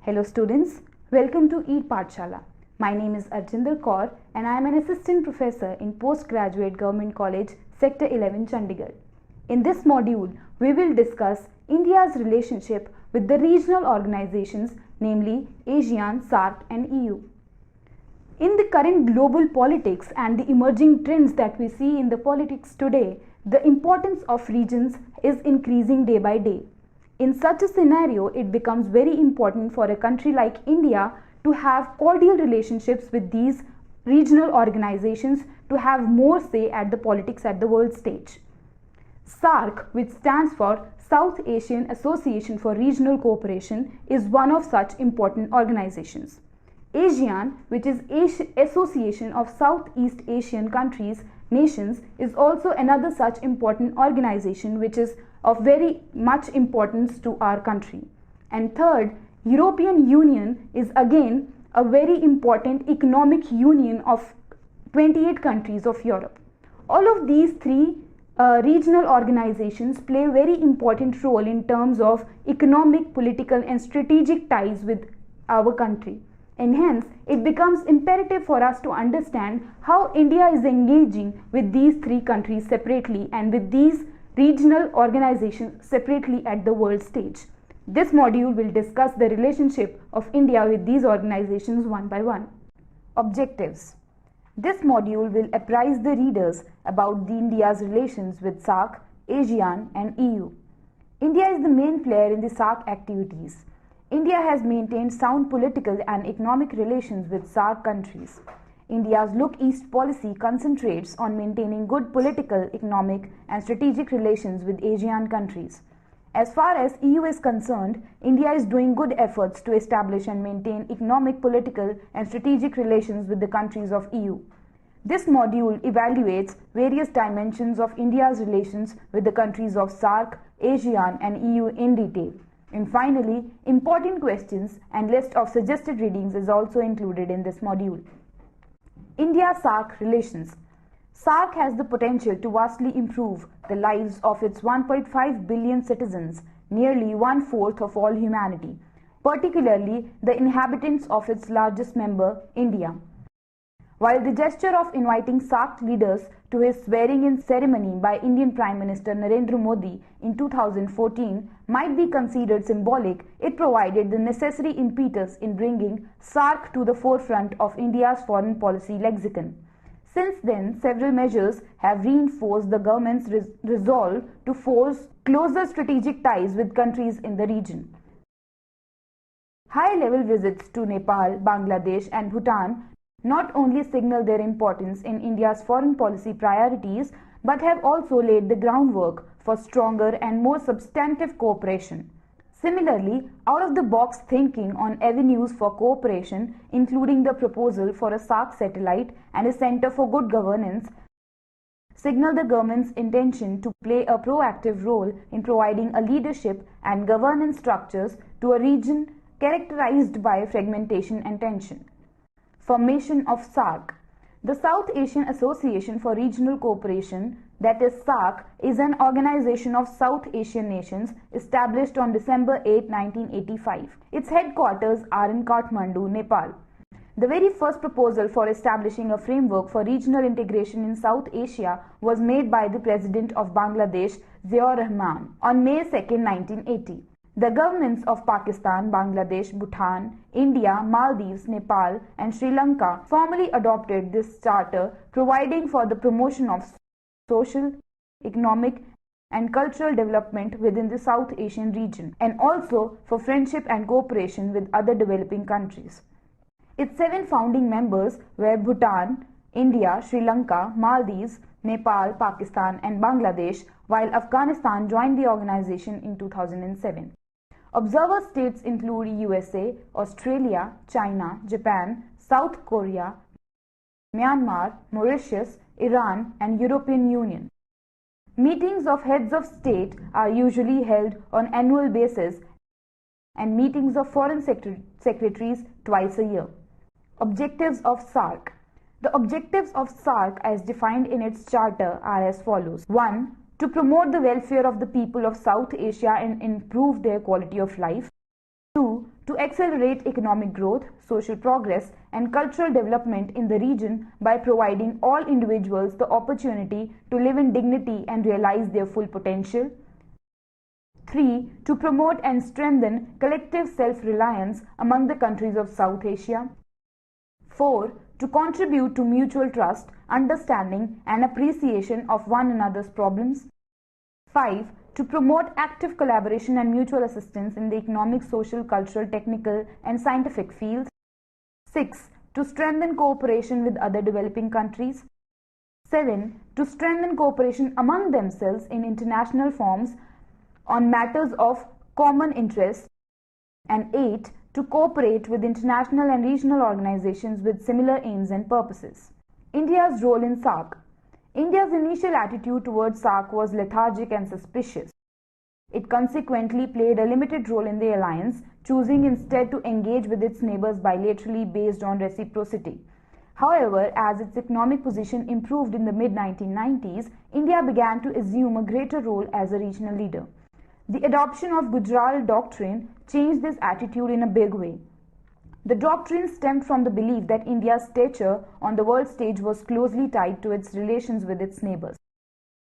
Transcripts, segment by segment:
Hello students, welcome to EAT Pathshala. My name is Arjinder Kaur and I am an assistant professor in Postgraduate Government College, Sector 11, Chandigarh. In this module, we will discuss India's relationship with the regional organizations, namely ASEAN, SAARC and EU. In the current global politics and the emerging trends that we see in the politics today, the importance of regions is increasing day by day. In such a scenario, it becomes very important for a country like India to have cordial relationships with these regional organizations to have more say at the politics at the world stage. SAARC, which stands for South Asian Association for Regional Cooperation, is one of such important organizations. ASEAN, which is Association of Southeast Asian nations, is also another such important organization which is of very much importance to our country. And third, European Union is again a very important economic union of 28 countries of Europe. All of these three regional organizations play a very important role in terms of economic, political and strategic ties with our country. And hence, it becomes imperative for us to understand how India is engaging with these three countries separately and with these regional organizations separately at the world stage. This module will discuss the relationship of India with these organizations one by one. Objectives. This module will apprise the readers about India's relations with SAARC, ASEAN and EU. India is the main player in the SAARC activities. India has maintained sound political and economic relations with SAARC countries. India's Look East policy concentrates on maintaining good political, economic and strategic relations with ASEAN countries. As far as EU is concerned, India is doing good efforts to establish and maintain economic, political and strategic relations with the countries of EU. This module evaluates various dimensions of India's relations with the countries of SAARC, ASEAN and EU in detail. And finally, important questions and list of suggested readings is also included in this module. India-SAARC relations. SAARC has the potential to vastly improve the lives of its 1.5 billion citizens, nearly one-fourth of all humanity, particularly the inhabitants of its largest member, India. While the gesture of inviting SAARC leaders to his swearing-in ceremony by Indian Prime Minister Narendra Modi in 2014 might be considered symbolic, it provided the necessary impetus in bringing SAARC to the forefront of India's foreign policy lexicon. Since then, several measures have reinforced the government's resolve to forge closer strategic ties with countries in the region. High-level visits to Nepal, Bangladesh and Bhutan not only signal their importance in India's foreign policy priorities, but have also laid the groundwork for stronger and more substantive cooperation. Similarly, out-of-the-box thinking on avenues for cooperation, including the proposal for a SAARC satellite and a Center for Good Governance, signal the government's intention to play a proactive role in providing a leadership and governance structures to a region characterized by fragmentation and tension. Formation of SAARC. The South Asian Association for Regional Cooperation, that is SAARC, is an organization of South Asian nations established on December 8, 1985. Its headquarters are in Kathmandu, Nepal. The very first proposal for establishing a framework for regional integration in South Asia was made by the President of Bangladesh, Ziaur Rahman, on May 2, 1980. The governments of Pakistan, Bangladesh, Bhutan, India, Maldives, Nepal and Sri Lanka formally adopted this charter, providing for the promotion of social, economic and cultural development within the South Asian region, and also for friendship and cooperation with other developing countries. Its 7 founding members were Bhutan, India, Sri Lanka, Maldives, Nepal, Pakistan and Bangladesh, while Afghanistan joined the organization in 2007. Observer states include USA, Australia, China, Japan, South Korea, Myanmar, Mauritius, Iran and European Union. Meetings of heads of state are usually held on annual basis and meetings of foreign secretaries twice a year. Objectives of SAARC. The objectives of SAARC as defined in its charter are as follows. 1. To promote the welfare of the people of South Asia and improve their quality of life. 2. to accelerate economic growth, social progress, and cultural development in the region by providing all individuals the opportunity to live in dignity and realize their full potential. 3. To promote and strengthen collective self-reliance among the countries of South Asia. 4. To contribute to mutual trust, understanding, and appreciation of one another's problems. 5. To promote active collaboration and mutual assistance in the economic, social, cultural, technical, and scientific fields. 6. To strengthen cooperation with other developing countries. 7. To strengthen cooperation among themselves in international forums on matters of common interest. And 8. To cooperate with international and regional organizations with similar aims and purposes. India's role in SAARC. India's initial attitude towards SAARC was lethargic and suspicious. It consequently played a limited role in the alliance, choosing instead to engage with its neighbors bilaterally based on reciprocity. However, as its economic position improved in the mid-1990s, India began to assume a greater role as a regional leader. The adoption of Gujarat Doctrine changed this attitude in a big way. The doctrine stemmed from the belief that India's stature on the world stage was closely tied to its relations with its neighbors.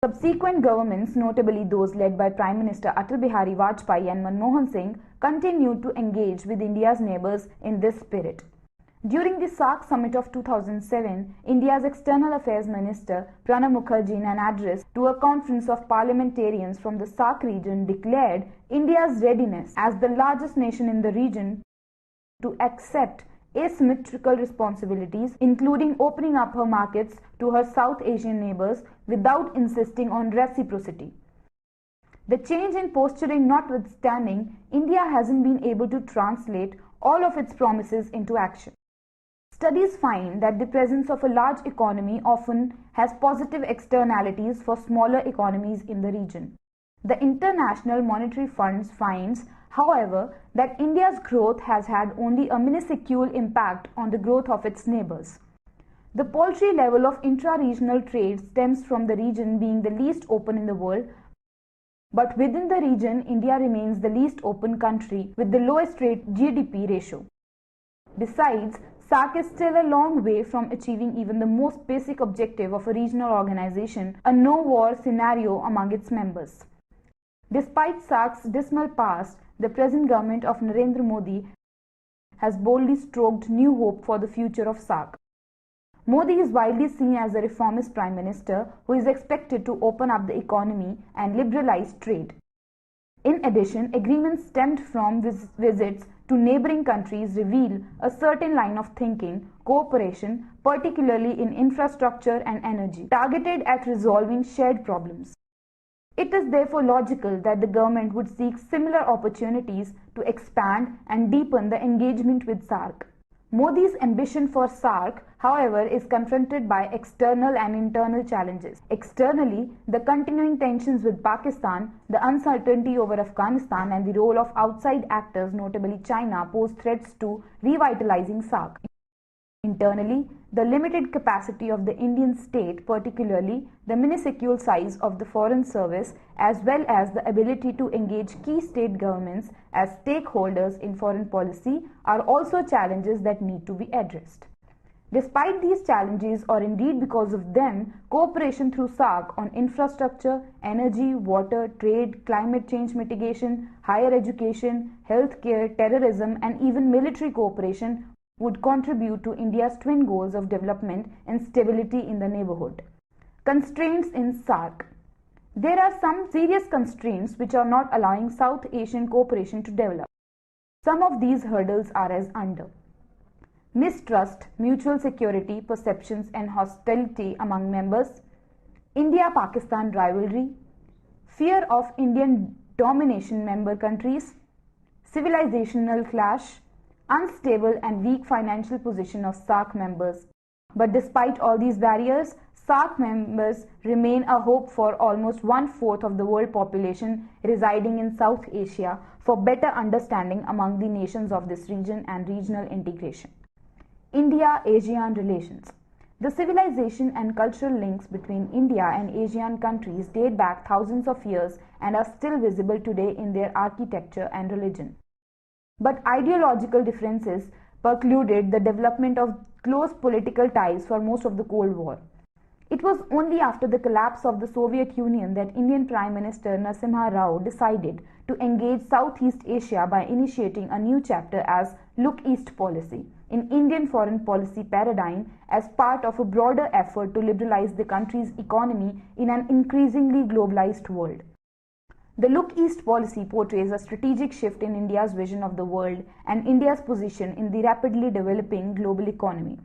Subsequent governments, notably those led by Prime Minister Atal Bihari Vajpayee and Manmohan Singh, continued to engage with India's neighbors in this spirit. During the SAARC summit of 2007, India's External Affairs Minister Pranab Mukherjee, in an address to a conference of parliamentarians from the SAARC region, declared India's readiness as the largest nation in the region to accept asymmetrical responsibilities, including opening up her markets to her South Asian neighbors without insisting on reciprocity. The change in posturing notwithstanding, India hasn't been able to translate all of its promises into action. Studies find that the presence of a large economy often has positive externalities for smaller economies in the region. The International Monetary Fund finds, however, that India's growth has had only a minuscule impact on the growth of its neighbors. The paltry level of intra-regional trade stems from the region being the least open in the world, but within the region, India remains the least open country with the lowest trade GDP ratio. Besides, SAARC is still a long way from achieving even the most basic objective of a regional organization, a no-war scenario among its members. Despite SAARC's dismal past, the present government of Narendra Modi has boldly stroked new hope for the future of SAARC. Modi is widely seen as a reformist prime minister who is expected to open up the economy and liberalize trade. In addition, agreements stemmed from visits to neighboring countries reveal a certain line of thinking, cooperation, particularly in infrastructure and energy, targeted at resolving shared problems. It is therefore logical that the government would seek similar opportunities to expand and deepen the engagement with SAARC. Modi's ambition for SAARC, however, is confronted by external and internal challenges. Externally, the continuing tensions with Pakistan, the uncertainty over Afghanistan, and the role of outside actors, notably China, pose threats to revitalizing SAARC. Internally, the limited capacity of the Indian state, particularly the minuscule size of the foreign service, as well as the ability to engage key state governments as stakeholders in foreign policy, are also challenges that need to be addressed. Despite these challenges, or indeed because of them, cooperation through SAARC on infrastructure, energy, water, trade, climate change mitigation, higher education, healthcare, terrorism, and even military cooperation would contribute to India's twin goals of development and stability in the neighborhood. Constraints in SAARC. There are some serious constraints which are not allowing South Asian cooperation to develop. Some of these hurdles are as under: mistrust, mutual security, perceptions, and hostility among members, India-Pakistan rivalry, fear of Indian domination member countries, civilizational clash, unstable and weak financial position of SAARC members. But despite all these barriers, SAARC members remain a hope for almost 1/4 of the world population residing in South Asia for better understanding among the nations of this region and regional integration. India-ASEAN relations. The civilization and cultural links between India and ASEAN countries date back thousands of years and are still visible today in their architecture and religion. but ideological differences precluded the development of close political ties for most of the Cold War. It was only after the collapse of the Soviet Union that Indian Prime Minister Narasimha Rao decided to engage Southeast Asia by initiating a new chapter as Look East policy in Indian foreign policy paradigm as part of a broader effort to liberalize the country's economy in an increasingly globalized world. The Look East policy portrays a strategic shift in India's vision of the world and India's position in the rapidly developing global economy.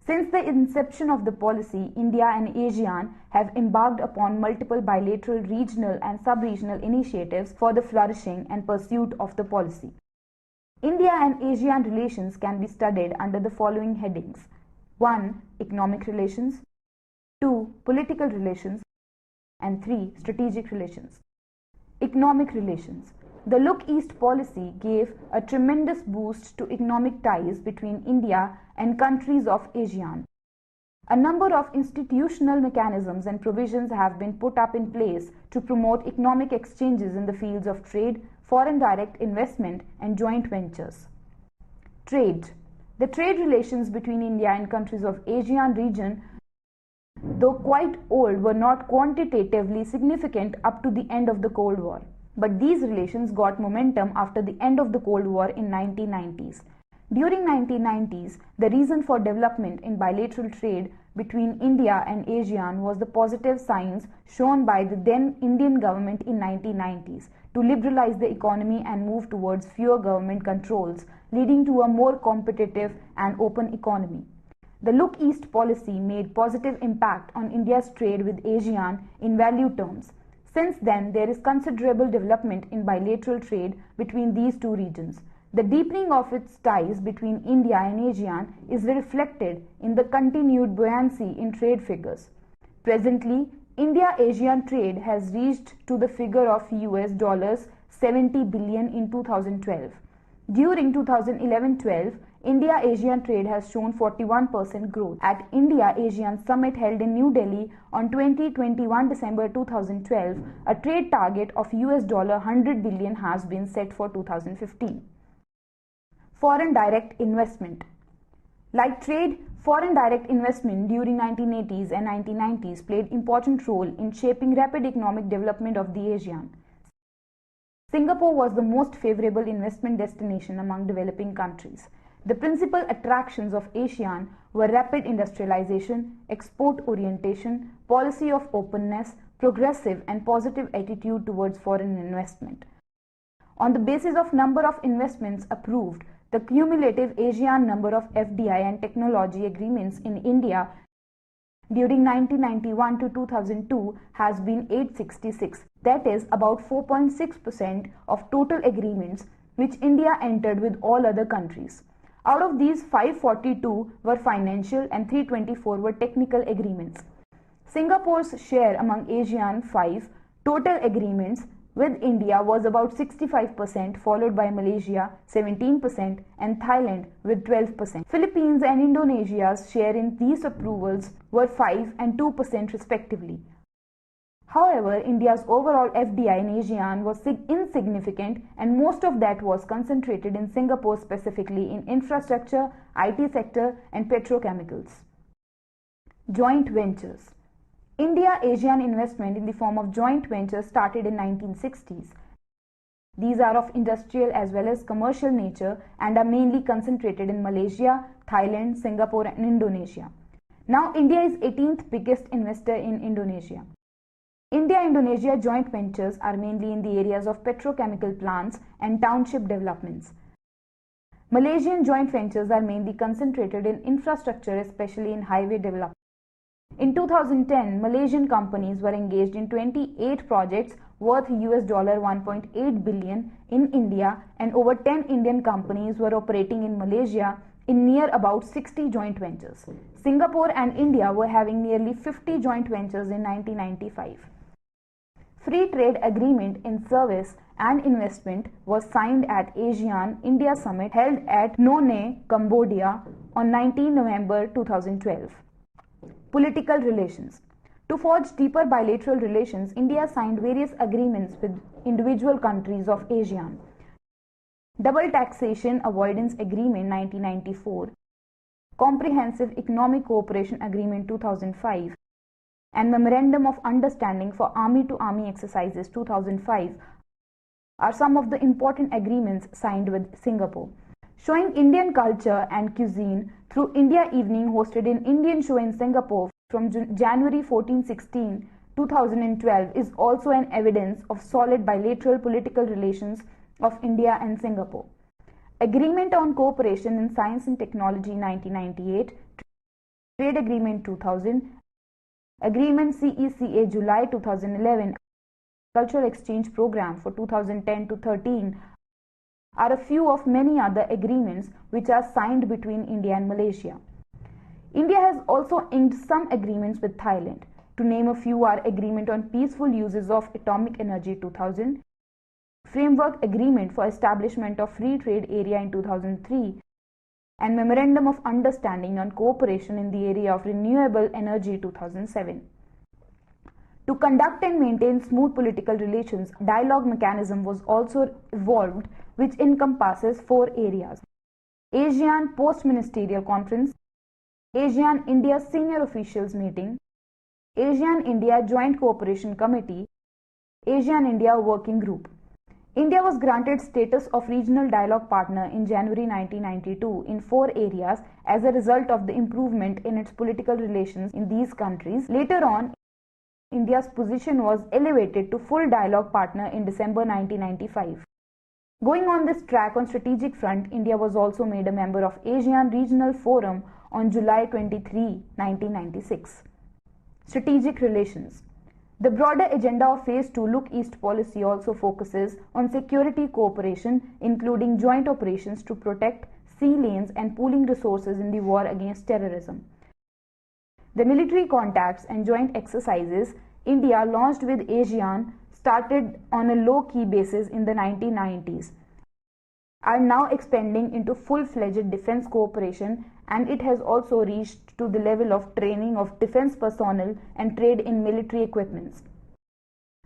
Since the inception of the policy, India and ASEAN have embarked upon multiple bilateral, regional and sub-regional initiatives for the flourishing and pursuit of the policy. India and ASEAN relations can be studied under the following headings: 1. Economic relations, 2. Political relations, and 3. Strategic relations. Economic relations. The Look East policy gave a tremendous boost to economic ties between India and countries of ASEAN. A number of institutional mechanisms and provisions have been put up in place to promote economic exchanges in the fields of trade, foreign direct investment, and joint ventures. Trade. The trade relations between India and countries of ASEAN region, though quite old, were not quantitatively significant up to the end of the Cold War. But these relations got momentum after the end of the Cold War in 1990s. During 1990s, the reason for development in bilateral trade between India and ASEAN was the positive signs shown by the then Indian government in 1990s to liberalize the economy and move towards fewer government controls, leading to a more competitive and open economy. The Look East policy made positive impact on India's trade with ASEAN in value terms. Since then, there is considerable development in bilateral trade between these two regions. The deepening of its ties between India and ASEAN is reflected in the continued buoyancy in trade figures. Presently, India-ASEAN trade has reached to the figure of $70 billion in 2012. During 2011-12, India-ASEAN trade has shown 41% growth. At India-ASEAN Summit held in New Delhi on 20-21 December 2012, a trade target of $100 billion has been set for 2015. Foreign direct investment. Like trade, foreign direct investment during 1980s and 1990s played important role in shaping rapid economic development of the ASEAN. Singapore was the most favorable investment destination among developing countries. The principal attractions of ASEAN were rapid industrialization, export orientation, policy of openness, progressive and positive attitude towards foreign investment. On the basis of number of investments approved, the cumulative ASEAN number of FDI and technology agreements in India during 1991 to 2002 has been 866, that is about 4.6% of total agreements which India entered with all other countries. Out of these, 542 were financial and 324 were technical agreements. Singapore's share among ASEAN 5 total agreements with India was about 65%, followed by Malaysia 17% and Thailand with 12%. Philippines and Indonesia's share in these approvals were 5 and 2% respectively. However, India's overall FDI in ASEAN was insignificant, and most of that was concentrated in Singapore, specifically in infrastructure, IT sector and petrochemicals. Joint ventures. India-ASEAN investment in the form of joint ventures started in 1960s. These are of industrial as well as commercial nature and are mainly concentrated in Malaysia, Thailand, Singapore and Indonesia. Now India is 18th biggest investor in Indonesia. India-Indonesia joint ventures are mainly in the areas of petrochemical plants and township developments. Malaysian joint ventures are mainly concentrated in infrastructure, especially in highway development. In 2010, Malaysian companies were engaged in 28 projects worth $1.8 billion in India, and over 10 Indian companies were operating in Malaysia in near about 60 joint ventures. Singapore and India were having nearly 50 joint ventures in 1995. Free trade agreement in service and investment was signed at ASEAN-India Summit held at Phnom, Cambodia on 19 November 2012. Political relations. To forge deeper bilateral relations, India signed various agreements with individual countries of ASEAN. Double Taxation Avoidance Agreement 1994, Comprehensive Economic Cooperation Agreement 2005, and Memorandum of Understanding for Army-to-Army Exercises 2005 are some of the important agreements signed with Singapore. Showing Indian culture and cuisine through India Evening hosted an Indian show in Singapore from January 14-16, 2012 is also an evidence of solid bilateral political relations of India and Singapore. Agreement on Cooperation in Science and Technology 1998, Trade Agreement 2000, Agreement CECA July 2011, Cultural Exchange Program for 2010-13 are a few of many other agreements which are signed between India and Malaysia. India has also inked some agreements with Thailand. To name a few are Agreement on Peaceful Uses of Atomic Energy 2000, Framework Agreement for Establishment of Free Trade Area in 2003, and Memorandum of Understanding on Cooperation in the Area of Renewable Energy 2007. To conduct and maintain smooth political relations, a dialogue mechanism was also evolved which encompasses 4 areas: ASEAN Post-Ministerial Conference, ASEAN-India Senior Officials Meeting, ASEAN-India Joint Cooperation Committee, ASEAN-India Working Group. India was granted status of regional dialogue partner in January 1992 in 4 areas as a result of the improvement in its political relations in these countries. Later on, India's position was elevated to full dialogue partner in December 1995. Going on this track on strategic front, India was also made a member of ASEAN Regional Forum on July 23, 1996. Strategic relations. The broader agenda of Phase 2 Look East policy also focuses on security cooperation, including joint operations to protect sea lanes and pooling resources in the war against terrorism. The military contacts and joint exercises India launched with ASEAN started on a low-key basis in the 1990s, are now expanding into full-fledged defense cooperation, and it has also reached to the level of training of defense personnel and trade in military equipments.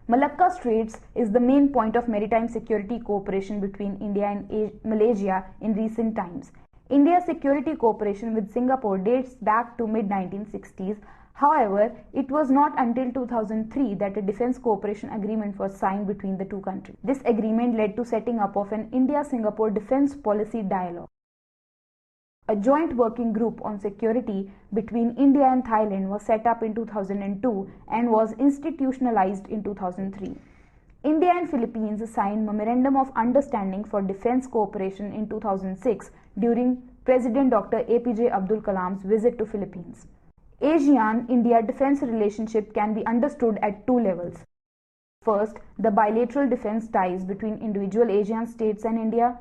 Malacca Straits is the main point of maritime security cooperation between India and Malaysia in recent times. India's security cooperation with Singapore dates back to mid-1960s. However, it was not until 2003 that a defense cooperation agreement was signed between the two countries. This agreement led to setting up of an India-Singapore defense policy dialogue. A joint working group on security between India and Thailand was set up in 2002 and was institutionalized in 2003. India and Philippines signed Memorandum of Understanding for Defense Cooperation in 2006 during President Dr. APJ Abdul Kalam's visit to Philippines. ASEAN-India defense relationship can be understood at 2 levels. First, the bilateral defense ties between individual ASEAN states and India.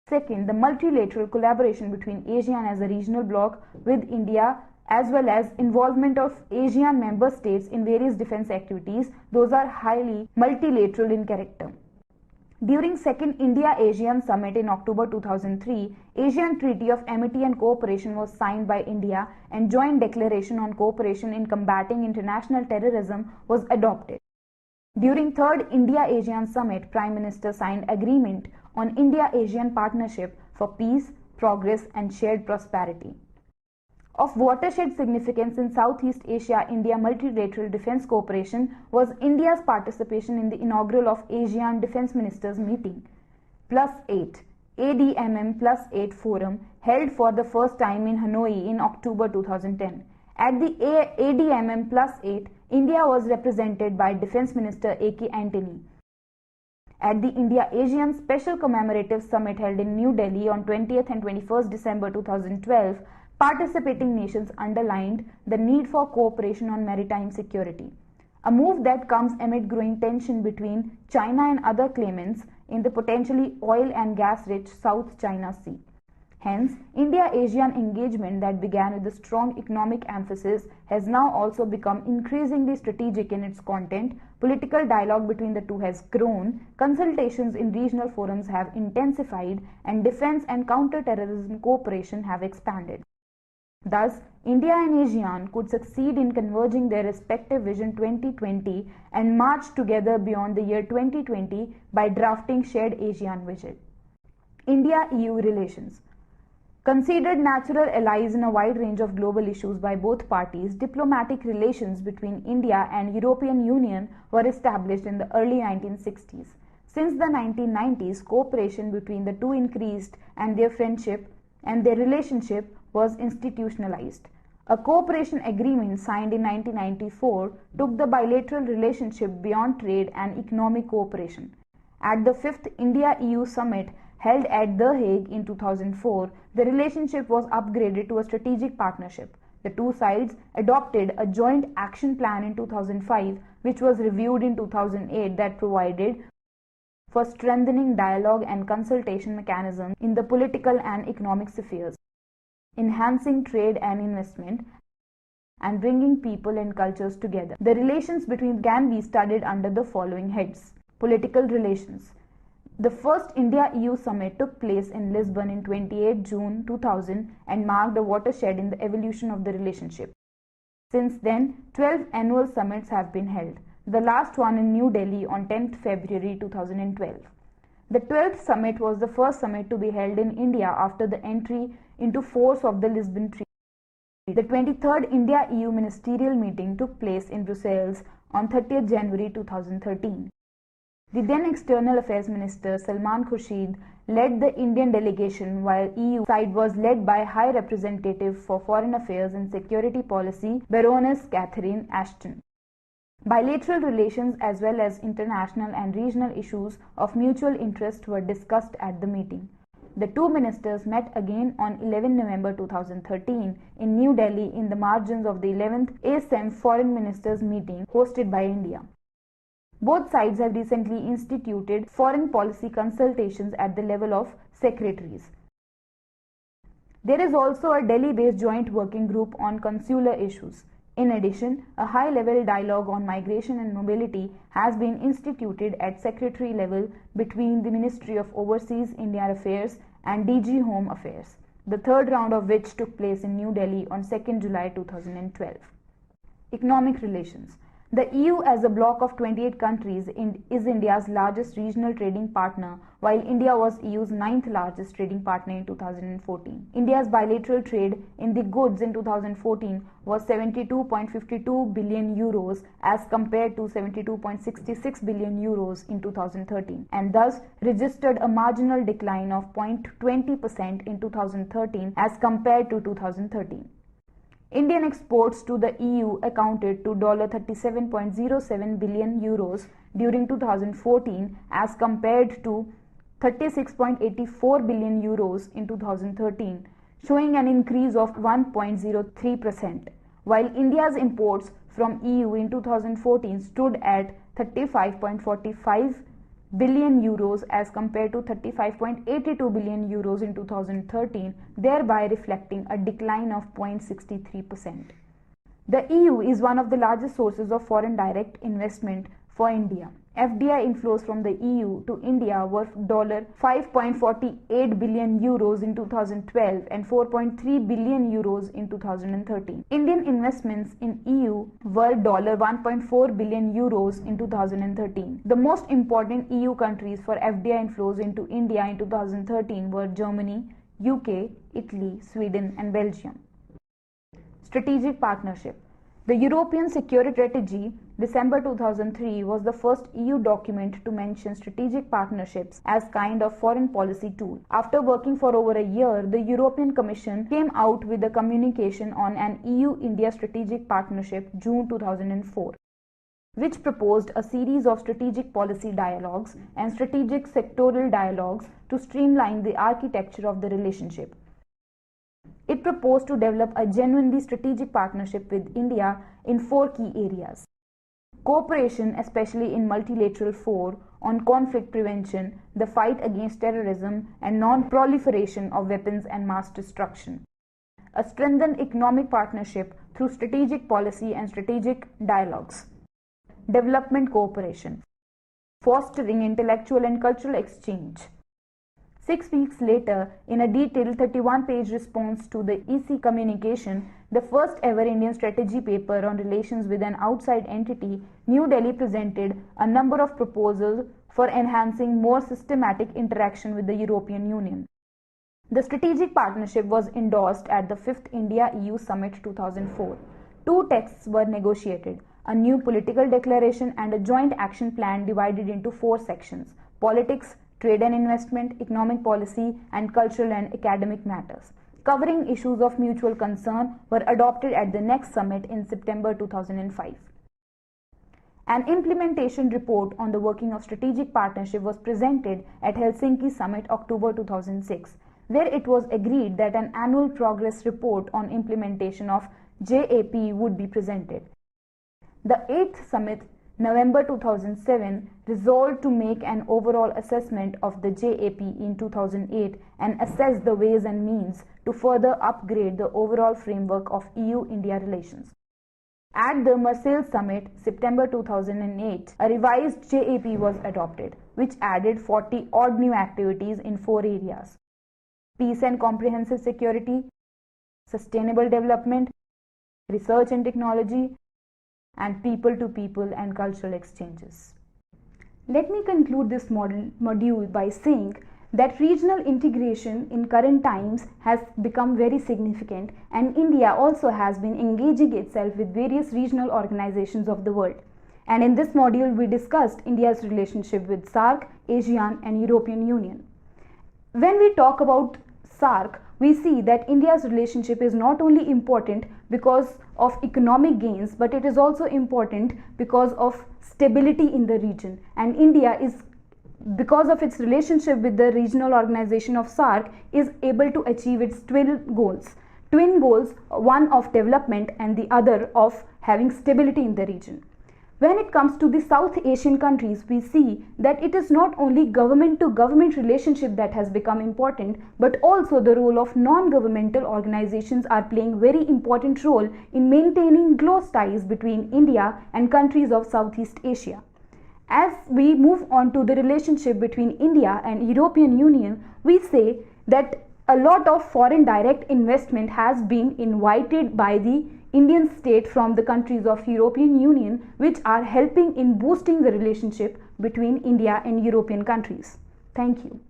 Second, the multilateral collaboration between ASEAN as a regional bloc with India, as well as involvement of ASEAN member states in various defense activities. Those are highly multilateral in character. During second India-ASEAN Summit in October 2003, ASEAN Treaty of Amity and Cooperation was signed by India and Joint Declaration on Cooperation in Combating International Terrorism was adopted. During third India-ASEAN Summit, Prime Minister signed agreement on India-ASEAN Partnership for Peace, Progress and Shared Prosperity. Of watershed significance in Southeast Asia-India multilateral defense cooperation was India's participation in the inaugural of ASEAN Defense Ministers meeting +8 ADMM +8 forum held for the first time in Hanoi in October 2010. At the ADMM +8, India was represented by Defense Minister A.K. Antony. At the India-ASEAN Special Commemorative Summit held in New Delhi on 20th and 21st December 2012, participating nations underlined the need for cooperation on maritime security, a move that comes amid growing tension between China and other claimants in the potentially oil and gas-rich South China Sea. Hence, India-ASEAN engagement that began with a strong economic emphasis has now also become increasingly strategic in its content. Political dialogue between the two has grown, consultations in regional forums have intensified, and defense and counter-terrorism cooperation have expanded. Thus, India and ASEAN could succeed in converging their respective Vision 2020 and march together beyond the year 2020 by drafting shared ASEAN vision. India-EU relations. Considered natural allies in a wide range of global issues by both parties, diplomatic relations between India and European Union were established in the early 1960s. Since the 1990s, cooperation between the two increased and their relationship was institutionalized. A cooperation agreement signed in 1994 took the bilateral relationship beyond trade and economic cooperation. At the 5th India-EU Summit held at The Hague in 2004, the relationship was upgraded to a strategic partnership. The two sides adopted a joint action plan in 2005, which was reviewed in 2008, that provided for strengthening dialogue and consultation mechanisms in the political and economic spheres, enhancing trade and investment, and bringing people and cultures together. The relations between can be studied under the following heads. Political relations. The first India-EU summit took place in Lisbon in 28 June 2000 and marked a watershed in the evolution of the relationship. Since then, 12 annual summits have been held, the last one in New Delhi on 10th February 2012. The 12th summit was the first summit to be held in India after the entry into force of the Lisbon Treaty. The 23rd India-EU ministerial meeting took place in Brussels on 30th January 2013. The then External Affairs Minister Salman Khurshid led the Indian delegation, while EU side was led by High Representative for Foreign Affairs and Security Policy Baroness Catherine Ashton. Bilateral relations as well as international and regional issues of mutual interest were discussed at the meeting. The two ministers met again on 11 November 2013 in New Delhi in the margins of the 11th ASEAN Foreign Ministers meeting hosted by India. Both sides have recently instituted foreign policy consultations at the level of secretaries. There is also a Delhi-based joint working group on consular issues. In addition, a high-level dialogue on migration and mobility has been instituted at secretary level between the Ministry of Overseas Indian Affairs and DG Home Affairs, the third round of which took place in New Delhi on 2nd July 2012. Economic relations. The EU as a bloc of 28 countries is India's largest regional trading partner, while India was EU's 9th largest trading partner in 2014. India's bilateral trade in the goods in 2014 was 72.52 billion euros as compared to 72.66 billion euros in 2013, and thus registered a marginal decline of 0.20% in 2013 as compared to 2013. Indian exports to the EU accounted to $37.07 billion euros during 2014 as compared to 36.84 billion euros in 2013, showing an increase of 1.03%, while India's imports from EU in 2014 stood at 35.45 billion euros as compared to 35.82 billion euros in 2013, thereby reflecting a decline of 0.63%. The EU is one of the largest sources of foreign direct investment for India. FDI inflows from the EU to India were $5.48 billion euros in 2012 and 4.3 billion euros in 2013. Indian investments in EU were $1.4 billion euros in 2013. The most important EU countries for FDI inflows into India in 2013 were Germany, UK, Italy, Sweden, and Belgium. Strategic partnership. The European Security Strategy, December 2003, was the first EU document to mention strategic partnerships as kind of foreign policy tool. After working for over a year, the European Commission came out with a communication on an EU-India strategic partnership, June 2004, which proposed a series of strategic policy dialogues and strategic sectoral dialogues to streamline the architecture of the relationship. It proposed to develop a genuinely strategic partnership with India in 4 key areas. Cooperation, especially in multilateral fora, on conflict prevention, the fight against terrorism, and non-proliferation of weapons and mass destruction. A strengthened economic partnership through strategic policy and strategic dialogues. Development cooperation. Fostering intellectual and cultural exchange. 6 weeks later, in a detailed 31-page response to the EC communication, the first ever Indian strategy paper on relations with an outside entity, New Delhi presented a number of proposals for enhancing more systematic interaction with the European Union. The strategic partnership was endorsed at the 5th India-EU Summit 2004. Two texts were negotiated, a new political declaration and a joint action plan divided into 4 sections: politics, trade and investment, economic policy, and cultural and academic matters, covering issues of mutual concern, were adopted at the next summit in September 2005. An implementation report on the working of strategic partnership was presented at Helsinki Summit October 2006, where it was agreed that an annual progress report on implementation of JAP would be presented. The 8th Summit, November 2007, resolved to make an overall assessment of the JAP in 2008 and assess the ways and means to further upgrade the overall framework of EU-India relations. At the Marseille Summit, September 2008, a revised JAP was adopted, which added 40 odd new activities in 4 areas: peace and comprehensive security, sustainable development, research and technology, and people-to-people and cultural exchanges. Let me conclude this module by saying that regional integration in current times has become very significant, and India also has been engaging itself with various regional organizations of the world. And in this module, we discussed India's relationship with SAARC, ASEAN, and European Union. When we talk about SAARC, we see that India's relationship is not only important because of economic gains, but it is also important because of stability in the region. And India is, because of its relationship with the regional organization of SAARC, is able to achieve its twin goals, one of development and the other of having stability in the region. When it comes to the South Asian countries, we see that it is not only government-to-government relationship that has become important, but also the role of non-governmental organizations are playing very important role in maintaining close ties between India and countries of Southeast Asia. As we move on to the relationship between India and European Union, we say that a lot of foreign direct investment has been invited by the Indian state from the countries of European Union, which are helping in boosting the relationship between India and European countries. Thank you.